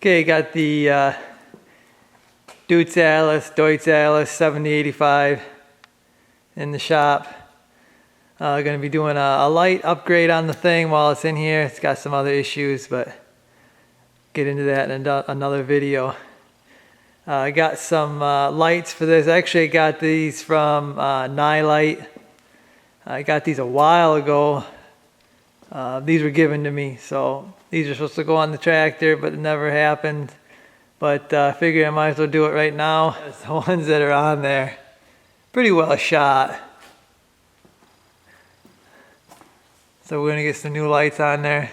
Okay, got the Deutz Allis 7085 in the shop. Going to be doing a light upgrade on the thing while it's in here. It's got some other issues, but get into that in another video. I got some lights for this. Actually, I got these from NiLight. I got these a while ago. These were given to me, so these are supposed to go on the tractor, but it never happened. But I figured I might as well do it right now. The ones that are on there, pretty well shot. So we're gonna get some new lights on there.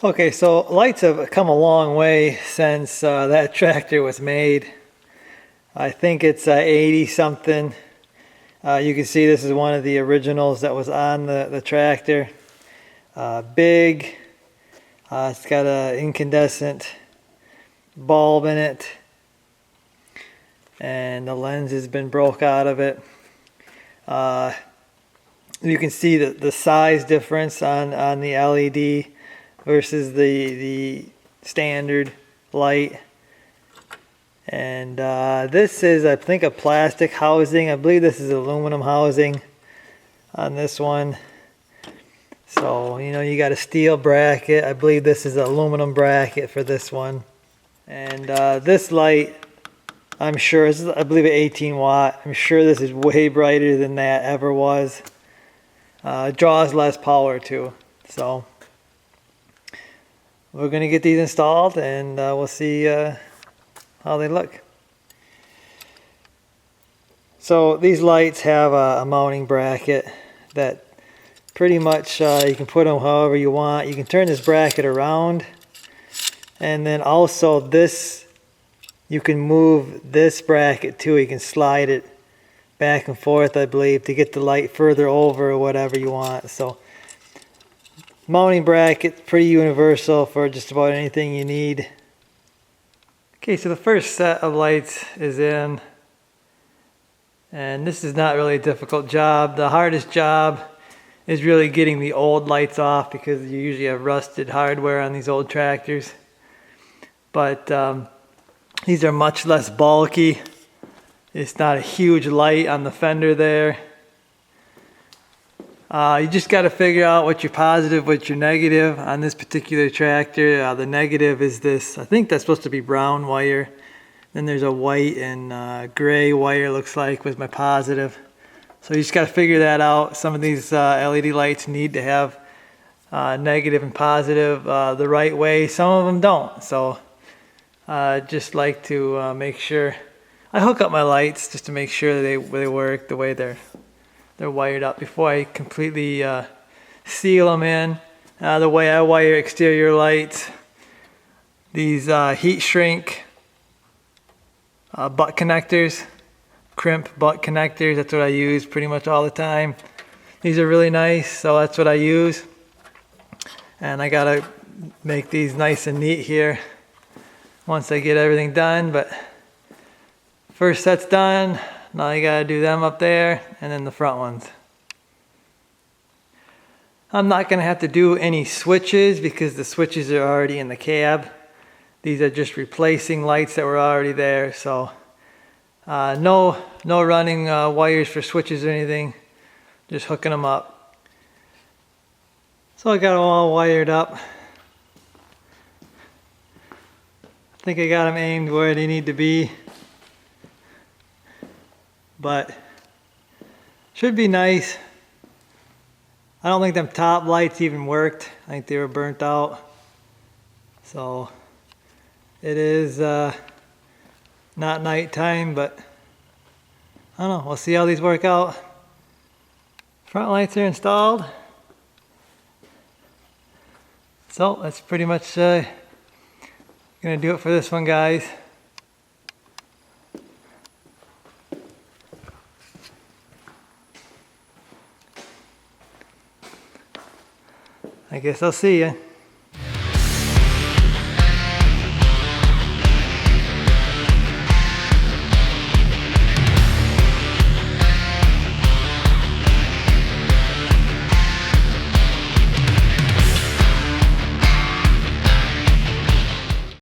Okay, so lights have come a long way since that tractor was made. I think it's 80 something. You can see this is one of the originals that was on the tractor. Big. It's got an incandescent bulb in it, and the lens has been broke out of it. You can see the size difference on the LED versus the standard light. And this is, I think, a plastic housing. I believe this is aluminum housing on this one. So, you know, you got a steel bracket. I believe this is an aluminum bracket for this one. And this light, I'm sure, this is, I believe, an 18 watt. I'm sure this is way brighter than that ever was. It draws less power too. So, we're going to get these installed, and we'll see how they look. So these lights have a mounting bracket that pretty much you can put them however you want. You can turn this bracket around, and then also this, you can move this bracket too. You can slide it back and forth, I believe, to get the light further over or whatever you want. So mounting bracket, pretty universal for just about anything you need. Okay, so the first set of lights is in, and this is not really a difficult job. The hardest job is really getting the old lights off, because you usually have rusted hardware on these old tractors. But these are much less bulky. It's not a huge light on the fender there. You just got to figure out what your positive, what your negative on this particular tractor. The negative is this, I think that's supposed to be brown wire. Then there's a white and gray wire, looks like, with my positive. So you just got to figure that out. Some of these LED lights need to have negative and positive the right way. Some of them don't. So just like to make sure. I hook up my lights just to make sure they work the way they're wired up before I completely seal them in. The way I wire exterior lights, these heat shrink butt connectors, crimp butt connectors, that's what I use pretty much all the time. These are really nice, so that's what I use. And I gotta make these nice and neat here once I get everything done. But first set's done. Now you gotta do them up there, and then the front ones. I'm not gonna have to do any switches because the switches are already in the cab. These are just replacing lights that were already there. So no running wires for switches or anything, just hooking them up. So I got them all wired up. I think I got them aimed where they need to be. But should be nice. I don't think them top lights even worked. I think they were burnt out. So it is not nighttime, but I don't know. We'll see how these work out. Front lights are installed. So that's pretty much gonna do it for this one, guys. I guess I'll see you.